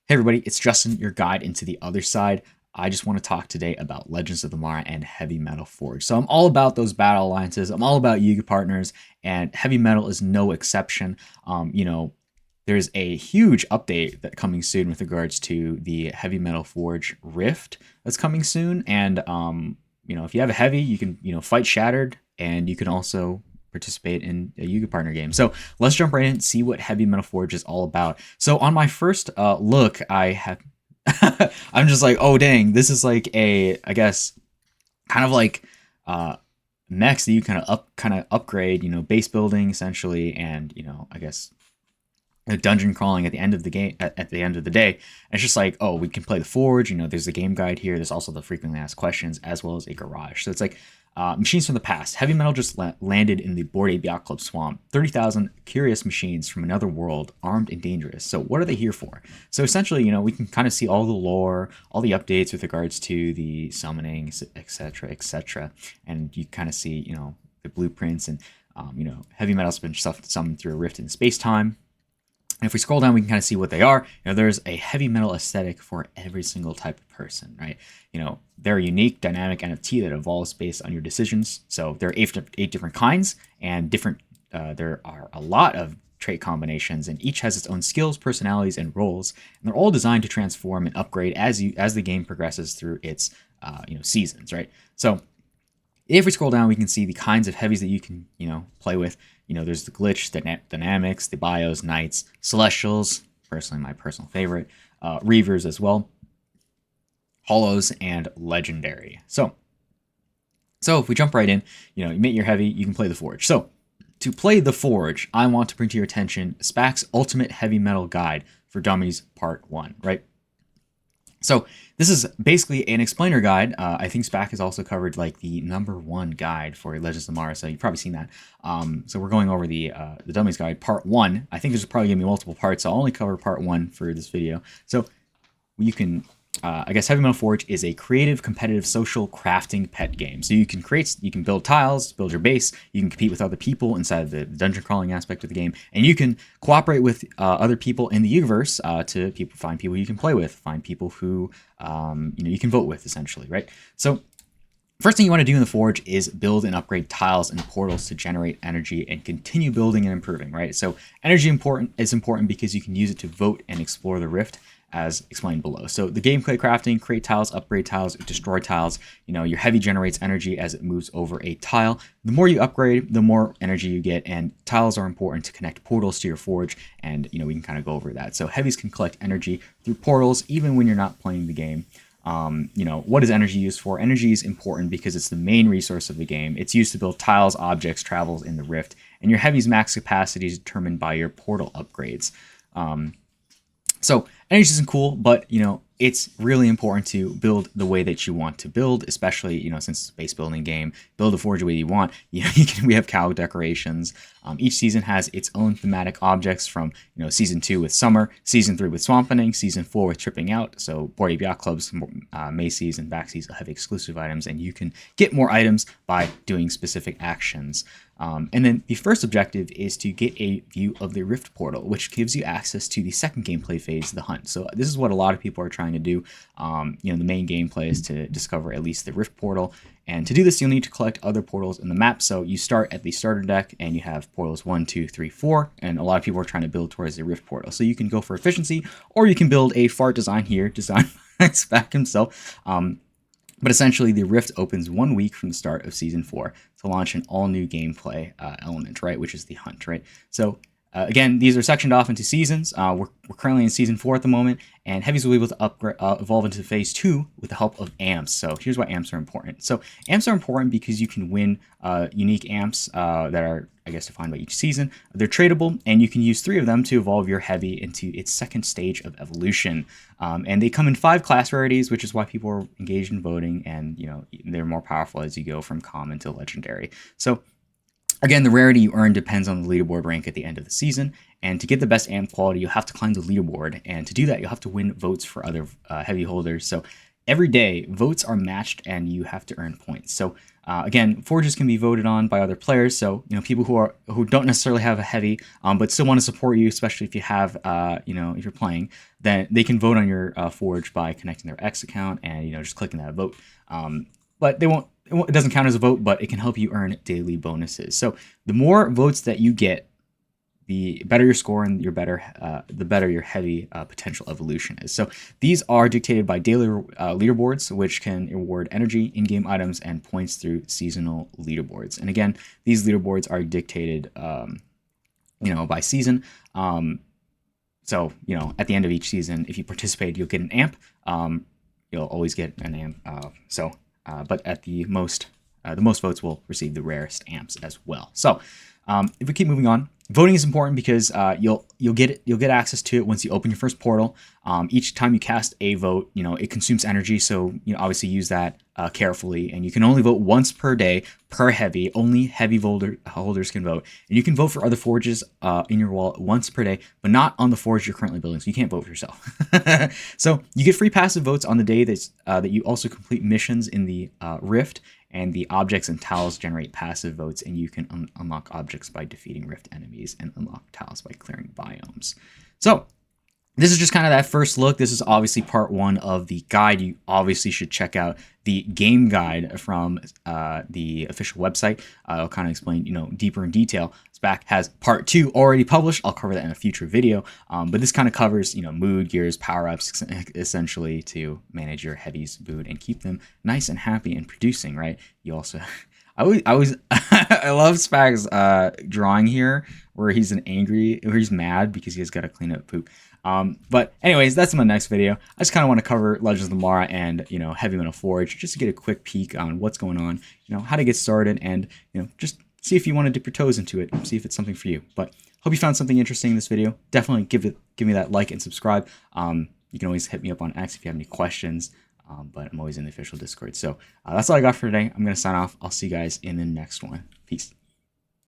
Hey everybody, it's Justin, your guide into the other side. I just want to talk today about Legends of the Mara and HV-MTL Forge. So I'm all about those battle alliances. I'm all about Yuga partners, and HV-MTL is no exception. There's a huge update that coming soon with regards to the HV-MTL Forge Rift that's coming soon. And if you have a heavy, you can fight Shattered, and you can also participate in a Yuga partner game. So let's jump right in and see what HV-MTL Forge is all about. So on my first look, I have I'm just like, oh dang, this is like I guess kind of like mechs that you kind of upgrade, base building essentially, and I guess dungeon crawling at the end of the game at the end of the day. And it's just like, oh, we can play the Forge, there's a game guide here, there's also the frequently asked questions as well as a garage. So it's like machines from the past. HV-MTL just landed in the Bored Ape Yacht Club swamp. 30,000 curious machines from another world, armed and dangerous. So what are they here for? So essentially, we can kind of see all the lore, all the updates with regards to the summoning, etc. And you kind of see, the blueprints, and HV-MTL's been summoned through a rift in space-time. And if we scroll down, we can kind of see what they are. There's a HV-MTL aesthetic for every single type of person, right? They're a unique, dynamic NFT that evolves based on your decisions. So there are eight different kinds, and there are a lot of trait combinations, and each has its own skills, personalities, and roles. And they're all designed to transform and upgrade as the game progresses through its seasons, right? So if we scroll down, we can see the kinds of heavies that you can play with. There's the glitch, the dynamics, the bios, knights, celestials, personally my personal favorite, reavers as well, hollows, and legendary. So if we jump right in, you make your heavy, you can play the Forge. So to play the Forge, I want to bring to your attention SPAAAK's Ultimate HV-MTL Guide for Dummies Part 1, right? So this is basically an explainer guide. I think SPAAAK has also covered like the #1 guide for Legends of Mara, so you've probably seen that. So we're going over the Dummies Guide, Part 1. I think there's probably going to be multiple parts, so I'll only cover Part 1 for this video. So you can, I guess HV-MTL Forge is a creative, competitive, social crafting pet game. So you can build tiles, build your base, you can compete with other people inside of the dungeon crawling aspect of the game, and you can cooperate with other people in the Yugaverse to find people you can play with, find people who you can vote with, essentially, right? So first thing you want to do in the Forge is build and upgrade tiles and portals to generate energy and continue building and improving, right? So energy is important because you can use it to vote and explore the Rift, as explained below. So the gameplay crafting: create tiles, upgrade tiles, destroy tiles. Your heavy generates energy as it moves over a tile. The more you upgrade, the more energy you get, and tiles are important to connect portals to your Forge, and we can kind of go over that. So heavies can collect energy through portals even when you're not playing the game. What is energy used for? Energy is important because it's the main resource of the game. It's used to build tiles, objects, travels in the Rift, and your heavy's max capacity is determined by your portal upgrades. So energy isn't cool, but it's really important to build the way that you want to build, especially since it's a base building game. Build the Forge the way you want. We have cow decorations. Each season has its own thematic objects, from season 2 with summer, season 3 with swampening, season 4 with tripping out. So Bored Ape Yacht Club's Macy's and Backsies have exclusive items, and you can get more items by doing specific actions. And then the first objective is to get a view of the Rift portal, which gives you access to the second gameplay phase, the hunt. So this is what a lot of people are trying to do. The main gameplay is to discover at least the Rift portal. And to do this, you'll need to collect other portals in the map. So you start at the starter deck, and you have portals 1, 2, 3, 4. And a lot of people are trying to build towards the Rift portal. So you can go for efficiency, or you can build a fart design here, designed by SPAAAK himself. But essentially, the Rift opens 1 week from the start of Season 4 to launch an all-new gameplay element, right, which is the hunt, right? So, again, these are sectioned off into seasons. We're currently in Season 4 at the moment, and heavies will be able to evolve into Phase 2 with the help of amps. So here's why amps are important. So amps are important because you can win unique amps that are, I guess, defined by each season. They're tradable, and you can use 3 of them to evolve your heavy into its second stage of evolution. And they come in 5 class rarities, which is why people are engaged in voting, and they're more powerful as you go from common to legendary. So again, the rarity you earn depends on the leaderboard rank at the end of the season, and to get the best amp quality, you have to climb the leaderboard, and to do that, you'll have to win votes for other heavy holders. So every day votes are matched and you have to earn points. So again, forges can be voted on by other players. So people who don't necessarily have a heavy, but still want to support you, especially if you have if you're playing, then they can vote on your forge by connecting their X account and just clicking that vote. But it doesn't count as a vote, but it can help you earn daily bonuses. So the more votes that you get, the better your score and the better your heavy potential evolution is. So these are dictated by daily leaderboards, which can award energy, in-game items, and points through seasonal leaderboards. And again, these leaderboards are dictated, by season. So at the end of each season, if you participate, you'll get an amp. You'll always get an amp. But at the most votes will receive the rarest amps as well. So if we keep moving on. Voting is important because you'll get access to it once you open your first portal. Each time you cast a vote, it consumes energy, so obviously use that carefully. And you can only vote once per day per heavy. Only heavy holders can vote, and you can vote for other forges in your wallet once per day, but not on the forge you're currently building. So you can't vote for yourself. So you get free passive votes on the day that you also complete missions in the Rift. And the objects and tiles generate passive votes, and you can unlock objects by defeating Rift enemies and unlock tiles by clearing biomes. So this is just kind of that first look. This is obviously part 1 of the guide. You obviously should check out the game guide from the official website. I'll kind of explain, deeper in detail. SPAAAK has part 2 already published. I'll cover that in a future video. But this kind of covers, mood, gears, power-ups, essentially to manage your heavies mood and keep them nice and happy and producing, right? You also, I love SPAAAK's drawing here where he's mad because he's got to clean up poop. But anyways, that's my next video. I just kind of want to cover Legends of the Mara and, Heavy Metal Forge, just to get a quick peek on what's going on, how to get started, and, just see if you want to dip your toes into it, see if it's something for you. But hope you found something interesting in this video. Definitely give me that like and subscribe. You can always hit me up on X if you have any questions, but I'm always in the official Discord. So that's all I got for today. I'm going to sign off. I'll see you guys in the next one. Peace.